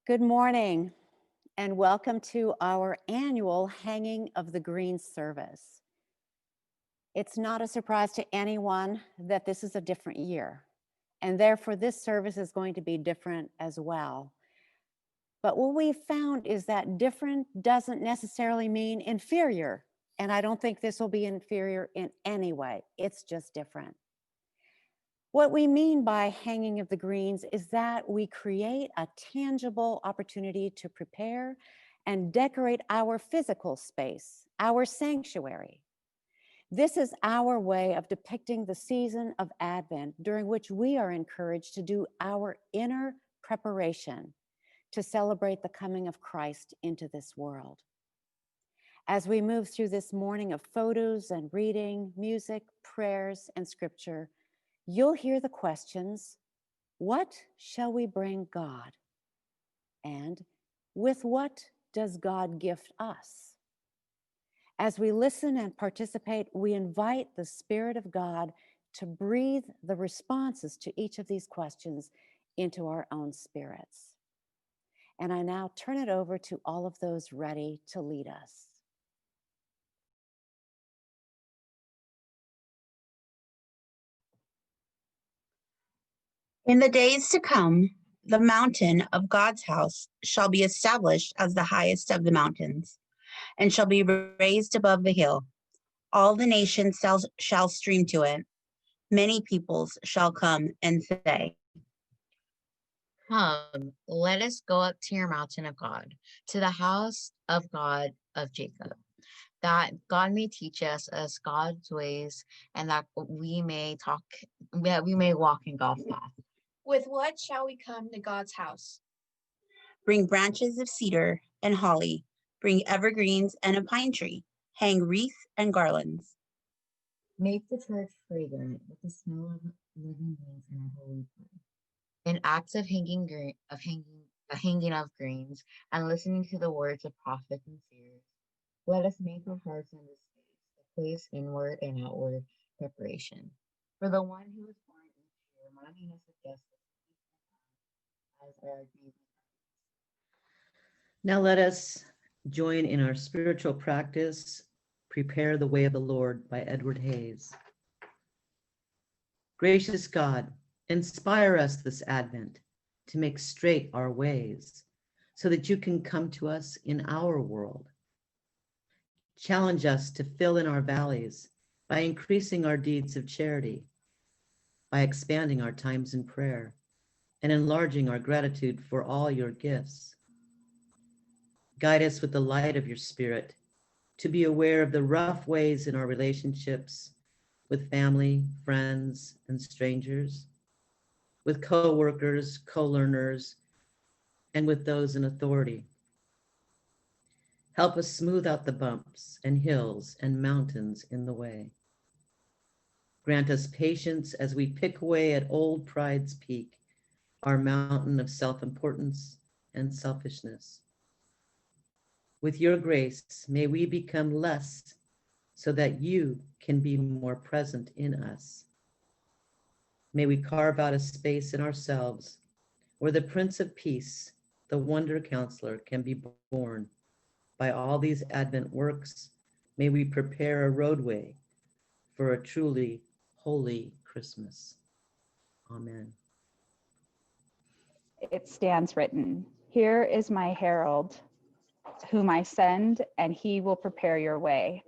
Good morning and welcome to our annual Hanging of the Green service. It's not a surprise to anyone that this is a different year, and therefore this service is going to be different as well. But what we found is that different doesn't necessarily mean inferior, and I don't think this will be inferior in any way. It's just different. What we mean by hanging of the greens is that we create a tangible opportunity to prepare and decorate our physical space, our sanctuary. This is our way of depicting the season of Advent during which we are encouraged to do our inner preparation to celebrate the coming of Christ into this world. As we move through this morning of photos and reading, music, prayers, and scripture, you'll hear the questions, what shall we bring God? And with what does God gift us? As we listen and participate, we invite the Spirit of God to breathe the responses to each of these questions into our own spirits. And I now turn it over to all of those ready to lead us. In the days to come, the mountain of God's house shall be established as the highest of the mountains, and shall be raised above the hill. All the nations shall stream to it. Many peoples shall come and say, Come, let us go up to your mountain of God, to the house of God of Jacob, that God may teach us as God's ways, and that we may walk in God's path. With what shall we come to God's house? Bring branches of cedar and holly, bring evergreens and a pine tree, hang wreaths and garlands. Make the church fragrant with the smell of living greens in our holy place. In acts of hanging of greens, and listening to the words of prophets and seers, let us make our hearts in this space a place inward and outward preparation. For the one who was born each year, reminding us of justice as our daily. Now let us join in our spiritual practice, Prepare the Way of the Lord by Edward Hayes. Gracious God, inspire us this Advent to make straight our ways so that you can come to us in our world. Challenge us to fill in our valleys by increasing our deeds of charity, by expanding our times in prayer, and enlarging our gratitude for all your gifts. Guide us with the light of your Spirit to be aware of the rough ways in our relationships with family, friends, and strangers, with co-workers, co-learners, and with those in authority. Help us smooth out the bumps and hills and mountains in the way. Grant us patience as we pick away at old pride's peak, our mountain of self-importance and selfishness. With your grace, may we become less so that you can be more present in us. May we carve out a space in ourselves where the Prince of Peace, the Wonder Counselor, can be born. By all these Advent works, may we prepare a roadway for a truly holy Christmas. Amen. It stands written, "Here is my herald, whom I send, and he will prepare your way."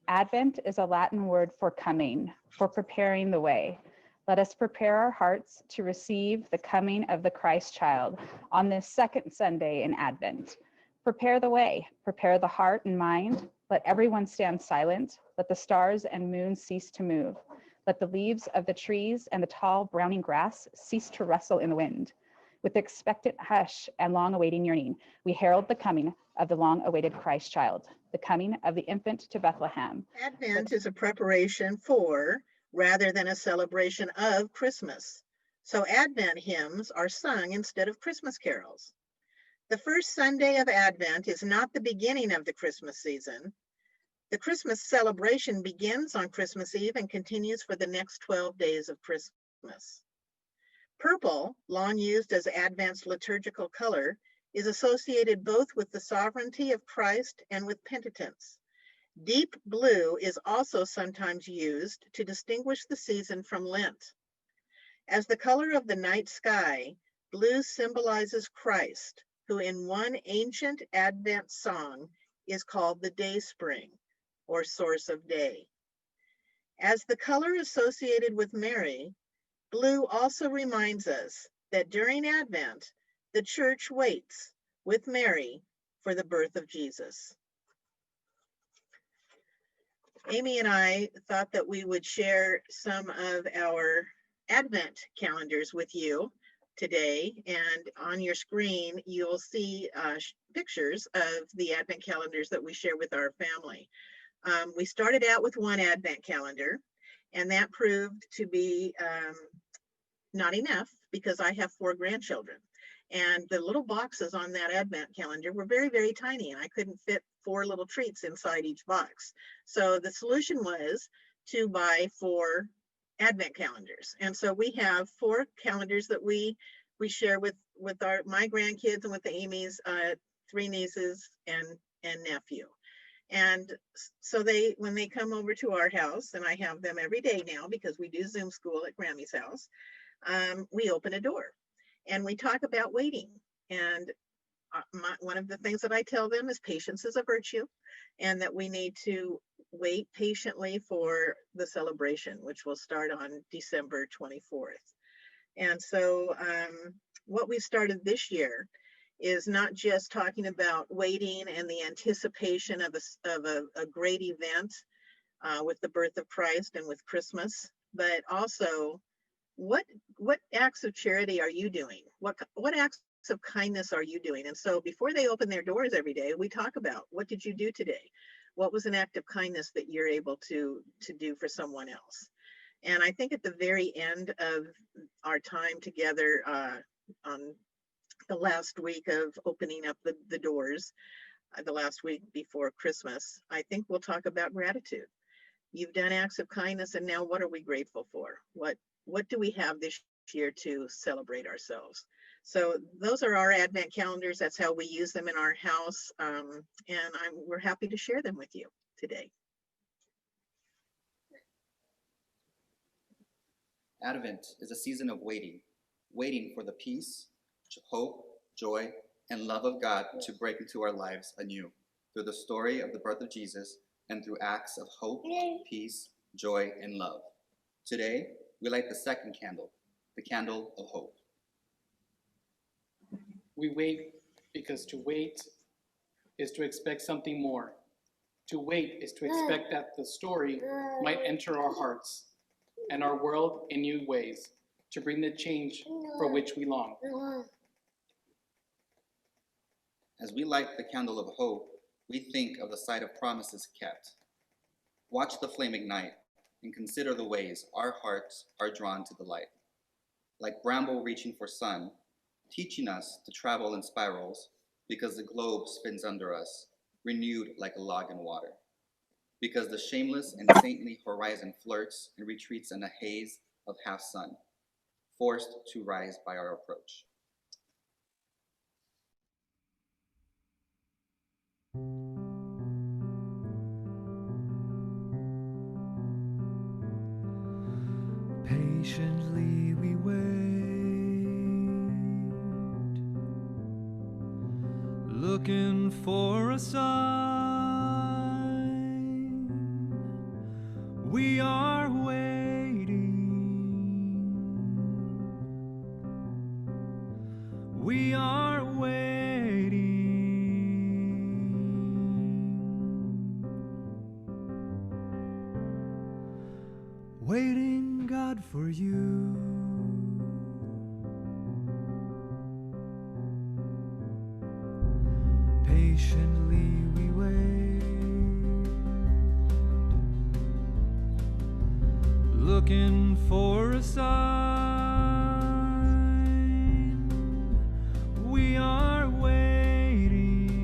Advent is a Latin word for coming, for preparing the way. Let us prepare our hearts to receive the coming of the Christ child on this second Sunday in Advent. Prepare the way, prepare the heart and mind. Let everyone stand silent. Let the stars and moon cease to move. Let the leaves of the trees and the tall browning grass cease to rustle in the wind. With expectant hush and long-awaiting yearning, we herald the coming of the long-awaited Christ child, the coming of the infant to Bethlehem. Advent is a preparation for, rather than a celebration of, Christmas. So Advent hymns are sung instead of Christmas carols. The first Sunday of Advent is not the beginning of the Christmas season. The Christmas celebration begins on Christmas Eve and continues for the next 12 days of Christmas. Purple, long used as Advent's liturgical color, is associated both with the sovereignty of Christ and with penitence. Deep blue is also sometimes used to distinguish the season from Lent. As the color of the night sky, blue symbolizes Christ, who in one ancient Advent song is called the day spring, or source of day. As the color associated with Mary, blue also reminds us that during Advent, the church waits with Mary for the birth of Jesus. Amy and I thought that we would share some of our Advent calendars with you today, and on your screen you'll see pictures of the Advent calendars that we share with our family. We started out with one Advent calendar, and that proved to be not enough because I have 4 grandchildren, and the little boxes on that Advent calendar were very, very tiny, and I couldn't fit 4 little treats inside each box. So the solution was to buy 4 Advent calendars. And so we have 4 calendars that we share with my grandkids and with the Amy's 3 nieces and nephew. And so when they come over to our house, and I have them every day now because we do Zoom school at Grammy's house, we open a door and we talk about waiting. And one of the things that I tell them is patience is a virtue, and that we need to wait patiently for the celebration, which will start on December 24th. And so what we started this year is not just talking about waiting and the anticipation of a great event with the birth of Christ and with Christmas, but also what acts of charity are you doing? What acts of kindness are you doing? And so before they open their doors every day, we talk about, what did you do today? What was an act of kindness that you're able to do for someone else? And I think at the very end of our time together on the last week of opening up the doors, the last week before Christmas, I think we'll talk about gratitude. You've done acts of kindness, and now what are we grateful for? What do we have this year to celebrate ourselves? So those are our Advent calendars. That's how we use them in our house. And we're happy to share them with you today. Advent is a season of waiting for the peace, hope, joy, and love of God to break into our lives anew through the story of the birth of Jesus and through acts of hope, peace, joy, and love. Today, we light the second candle, the candle of hope. We wait because to wait is to expect something more. To wait is to expect that the story might enter our hearts and our world in new ways, to bring the change for which we long. As we light the candle of hope, we think of the sight of promises kept. Watch the flame ignite and consider the ways our hearts are drawn to the light. Like bramble reaching for sun, teaching us to travel in spirals because the globe spins under us, renewed like a log in water. Because the shameless and saintly horizon flirts and retreats in a haze of half sun, forced to rise by our approach. Patiently we wait, looking for a sign. We are waiting. We are waiting. Waiting, God, for you. Patiently we wait, looking for a sign. We are waiting.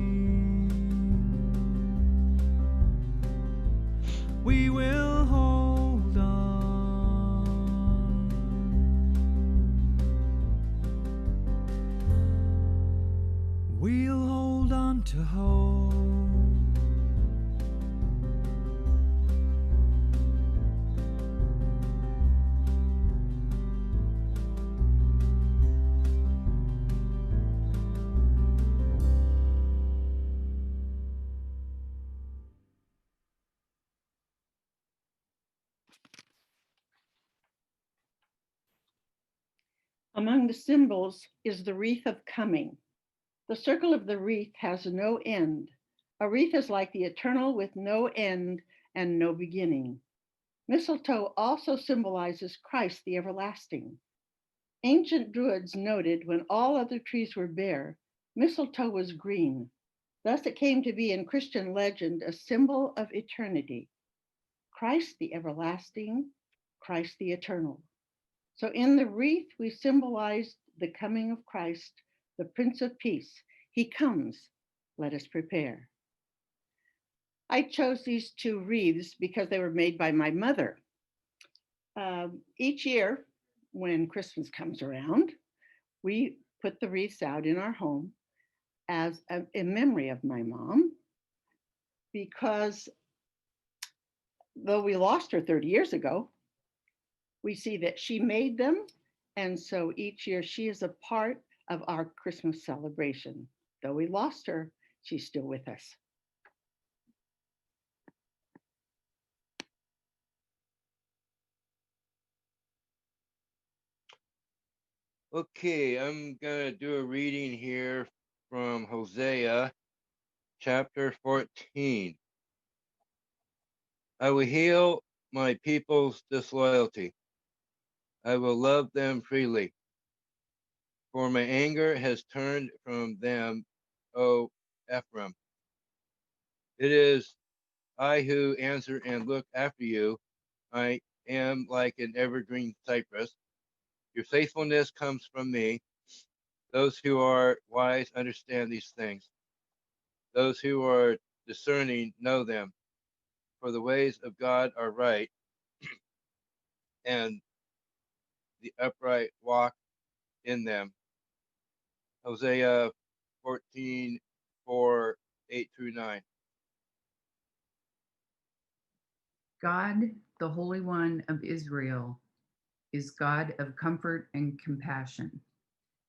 We will hold on. We Among the symbols is the wreath of coming. The circle of the wreath has no end. A wreath is like the eternal with no end and no beginning. Mistletoe also symbolizes Christ the everlasting. Ancient Druids noted when all other trees were bare, mistletoe was green. Thus it came to be in Christian legend a symbol of eternity. Christ the everlasting, Christ the eternal. So in the wreath, we symbolize the coming of Christ, the Prince of Peace. He comes, let us prepare. I chose these two wreaths because they were made by my mother. Each year, when Christmas comes around, we put the wreaths out in our home as in memory of my mom, because though we lost her 30 years ago, we see that she made them. And so each year she is a part of our Christmas celebration. Though we lost her, she's still with us. Okay, I'm going to do a reading here from Hosea chapter 14. I will heal my people's disloyalty. I will love them freely. For my anger has turned from them, O Ephraim. It is I who answer and look after you. I am like an evergreen cypress. Your faithfulness comes from me. Those who are wise understand these things. Those who are discerning know them. For the ways of God are right, and the upright walk in them. Hosea 14:4-8-9. God, the Holy One of Israel, is God of comfort and compassion.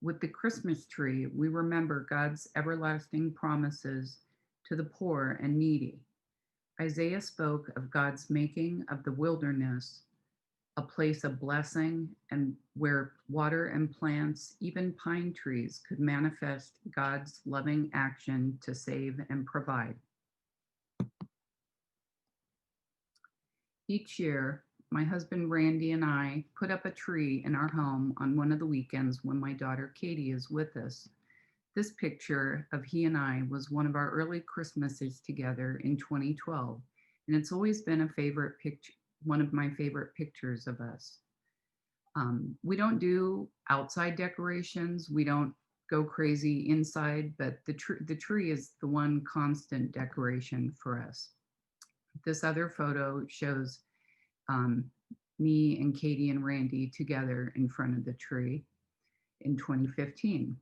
With the Christmas tree, we remember God's everlasting promises to the poor and needy. Isaiah spoke of God's making of the wilderness a place of blessing and where water and plants, even pine trees, could manifest God's loving action to save and provide. Each year, my husband Randy and I put up a tree in our home on one of the weekends when my daughter Katie is with us. This picture of he and I was one of our early Christmases together in 2012, and it's always been a favorite picture, one of my favorite pictures of us. We don't do outside decorations. We don't go crazy inside, but the tree is the one constant decoration for us. This other photo shows me and Katie and Randy together in front of the tree in 2015.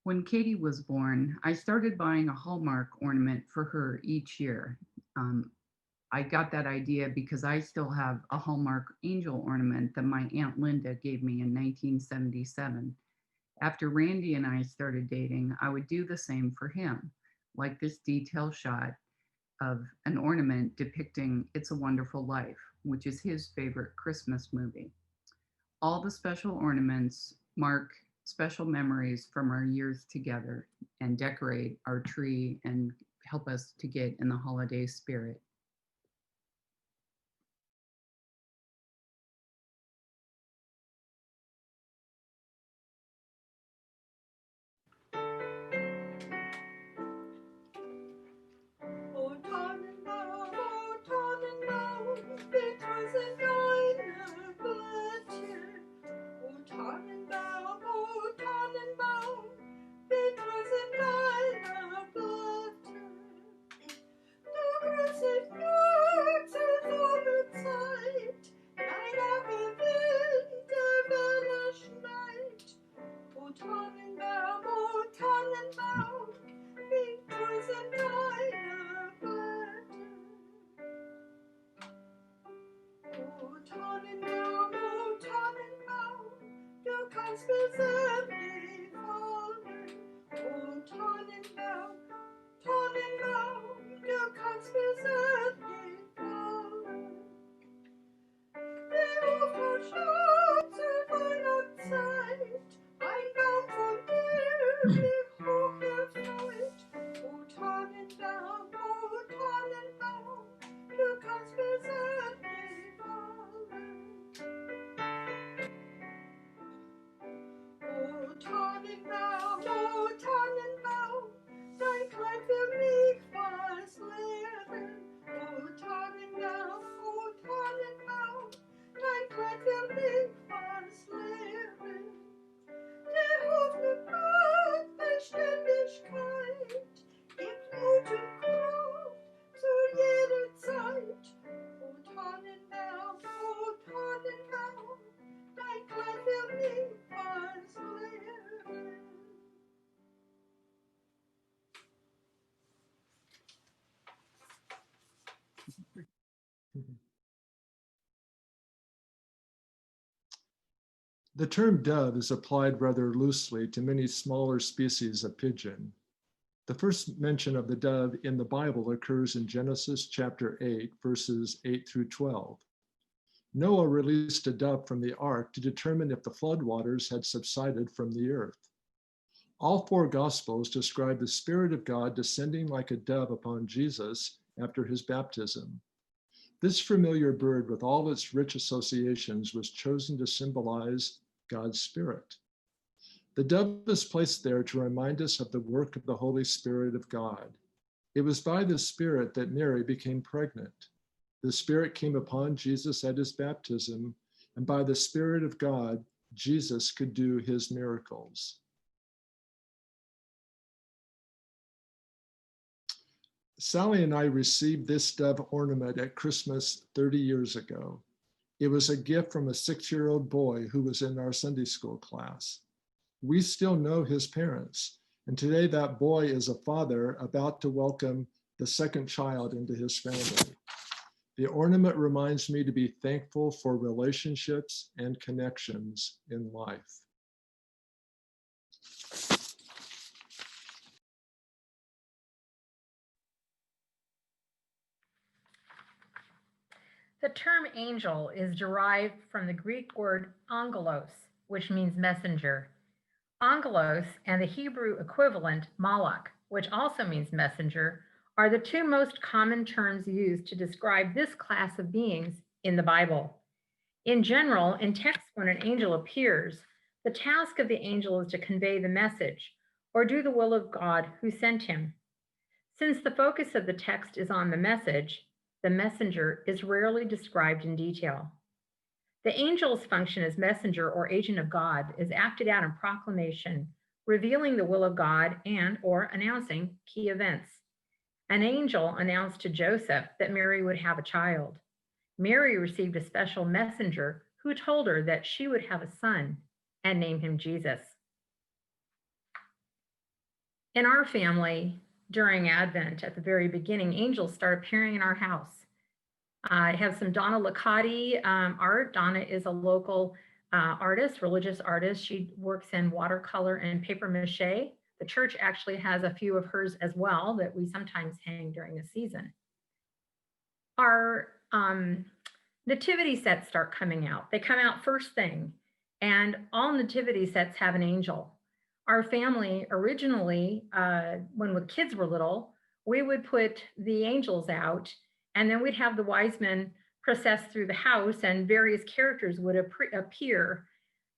When Katie was born, I started buying a Hallmark ornament for her each year. I got that idea because I still have a Hallmark angel ornament that my Aunt Linda gave me in 1977. After Randy and I started dating, I would do the same for him, like this detail shot of an ornament depicting It's a Wonderful Life, which is his favorite Christmas movie. All the special ornaments mark special memories from our years together and decorate our tree and help us to get in the holiday spirit. The term dove is applied rather loosely to many smaller species of pigeon. The first mention of the dove in the Bible occurs in Genesis chapter 8, verses 8 through 12. Noah released a dove from the ark to determine if the floodwaters had subsided from the earth. All four Gospels describe the Spirit of God descending like a dove upon Jesus after his baptism. This familiar bird, with all its rich associations, was chosen to symbolize God's Spirit. The dove is placed there to remind us of the work of the Holy Spirit of God. It was by the Spirit that Mary became pregnant. The Spirit came upon Jesus at his baptism, and by the Spirit of God, Jesus could do his miracles. Sally and I received this dove ornament at Christmas 30 years ago. It was a gift from a 6-year-old boy who was in our Sunday school class. We still know his parents, and today that boy is a father about to welcome the second child into his family. The ornament reminds me to be thankful for relationships and connections in life. The term angel is derived from the Greek word angelos, which means messenger. Angelos and the Hebrew equivalent malach, which also means messenger, are the two most common terms used to describe this class of beings in the Bible. In general, in texts when an angel appears, the task of the angel is to convey the message or do the will of God who sent him. Since the focus of the text is on the message, the messenger is rarely described in detail. The angel's function as messenger or agent of God is acted out in proclamation, revealing the will of God and or announcing key events. An angel announced to Joseph that Mary would have a child. Mary received a special messenger who told her that she would have a son and name him Jesus. In our family, during Advent, at the very beginning, angels start appearing in our house. I have some Donna Licati art. Donna is a local artist, religious artist. She works in watercolor and paper mache. The church actually has a few of hers as well that we sometimes hang during the season. Our nativity sets start coming out. They come out first thing, and all nativity sets have an angel. Our family originally, when the kids were little, we would put the angels out, and then we'd have the wise men process through the house and various characters would appear.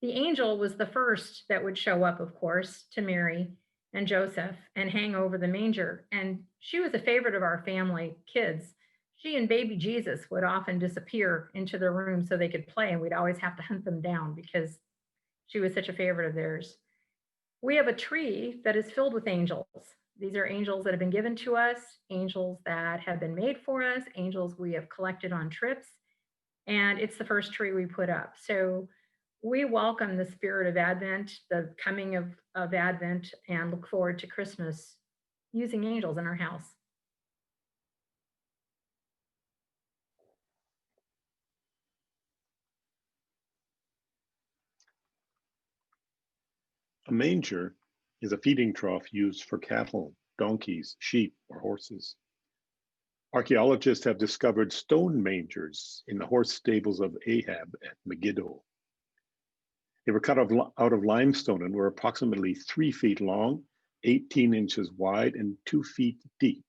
The angel was the first that would show up, of course, to Mary and Joseph and hang over the manger. And she was a favorite of our family kids. She and baby Jesus would often disappear into their room so they could play, and we'd always have to hunt them down because she was such a favorite of theirs. We have a tree that is filled with angels. These are angels that have been given to us, angels that have been made for us, angels we have collected on trips, and it's the first tree we put up. So we welcome the spirit of Advent, the coming of Advent, and look forward to Christmas using angels in our house. A manger is a feeding trough used for cattle, donkeys, sheep, or horses. Archaeologists have discovered stone mangers in the horse stables of Ahab at Megiddo. They were cut out of limestone and were approximately 3 feet long, 18 inches wide, and 2 feet deep.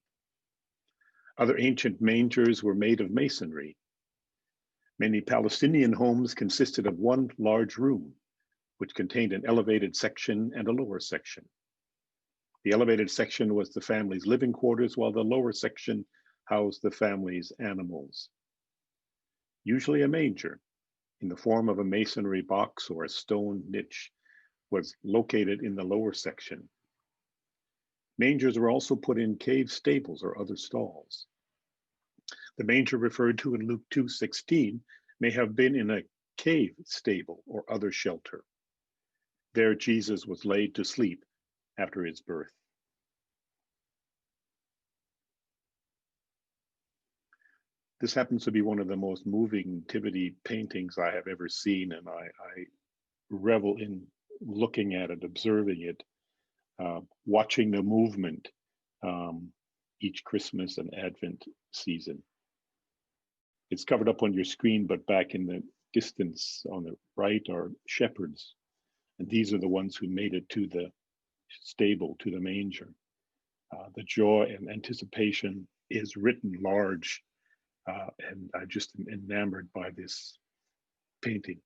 Other ancient mangers were made of masonry. Many Palestinian homes consisted of one large room, which contained an elevated section and a lower section. The elevated section was the family's living quarters, while the lower section housed the family's animals. Usually a manger, in the form of a masonry box or a stone niche, was located in the lower section. Mangers were also put in cave stables or other stalls. The manger referred to in Luke 2:16 may have been in a cave stable or other shelter. There Jesus was laid to sleep after his birth. This happens to be one of the most moving nativity paintings I have ever seen, and I revel in looking at it, observing it, watching the movement each Christmas and Advent season. It's covered up on your screen, but back in the distance on the right are shepherds, and these are the ones who made it to the stable, to the manger. The joy and anticipation is written large, and I just am enamored by this painting.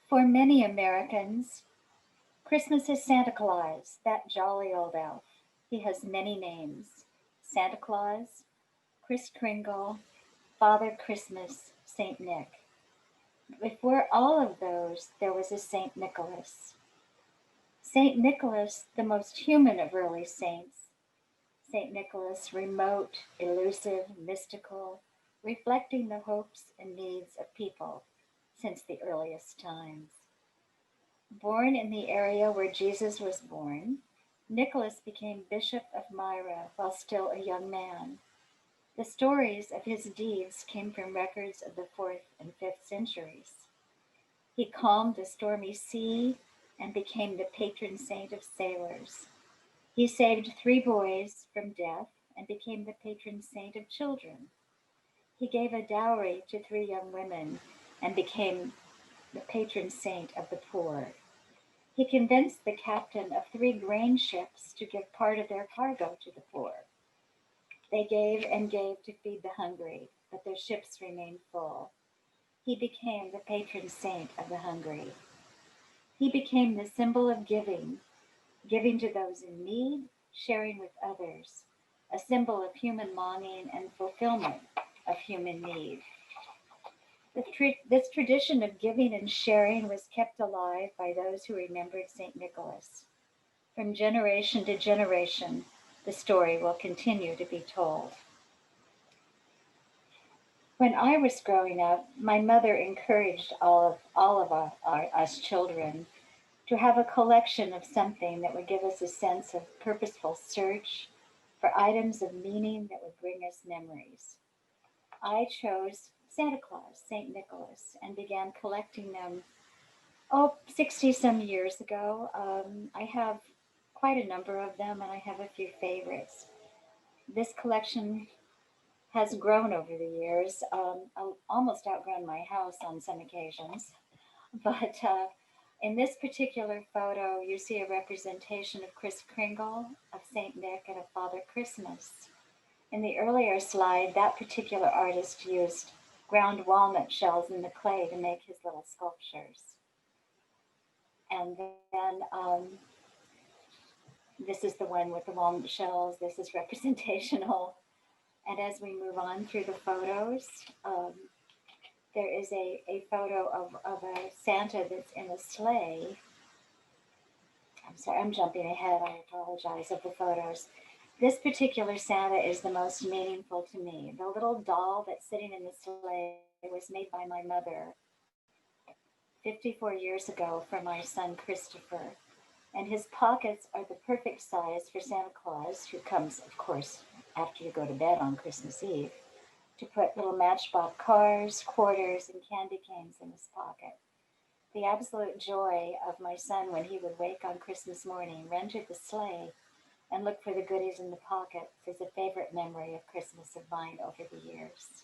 For many Americans, Christmas is Santa Claus, that jolly old elf. He has many names: Santa Claus, Kris Kringle, Father Christmas, Saint Nick. Before all of those, there was a Saint Nicholas. Saint Nicholas, the most human of early saints. Saint Nicholas, remote, elusive, mystical, reflecting the hopes and needs of people since the earliest times. Born in the area where Jesus was born, Nicholas became Bishop of Myra while still a young man. The stories of his deeds came from records of the 4th and 5th centuries. He calmed a stormy sea and became the patron saint of sailors. He saved 3 boys from death and became the patron saint of children. He gave a dowry to 3 young women and became the patron saint of the poor. He convinced the captain of 3 grain ships to give part of their cargo to the poor. They gave and gave to feed the hungry, but their ships remained full. He became the patron saint of the hungry. He became the symbol of giving, giving to those in need, sharing with others, a symbol of human longing and fulfillment of human need. This tradition of giving and sharing was kept alive by those who remembered St. Nicholas. From generation to generation, the story will continue to be told. When I was growing up, my mother encouraged all of us children to have a collection of something that would give us a sense of purposeful search for items of meaning that would bring us memories. I chose Santa Claus, St. Nicholas, and began collecting them, 60 some years ago. I have quite a number of them, and I have a few favorites. This collection has grown over the years. I've almost outgrown my house on some occasions, but in this particular photo, you see a representation of Kris Kringle, of St. Nick, and of Father Christmas. In the earlier slide, that particular artist used ground walnut shells in the clay to make his little sculptures. And then this is the one with the walnut shells. This is representational. And as we move on through the photos, there is a photo of a Santa that's in a sleigh. I'm sorry, I'm jumping ahead. I apologize of the photos. This particular Santa is the most meaningful to me. The little doll that's sitting in the sleigh was made by my mother 54 years ago for my son Christopher. And his pockets are the perfect size for Santa Claus, who comes, of course, after you go to bed on Christmas Eve, to put little matchbox cars, quarters, and candy canes in his pocket. The absolute joy of my son when he would wake on Christmas morning, run to the sleigh, and look for the goodies in the pockets is a favorite memory of Christmas of mine over the years.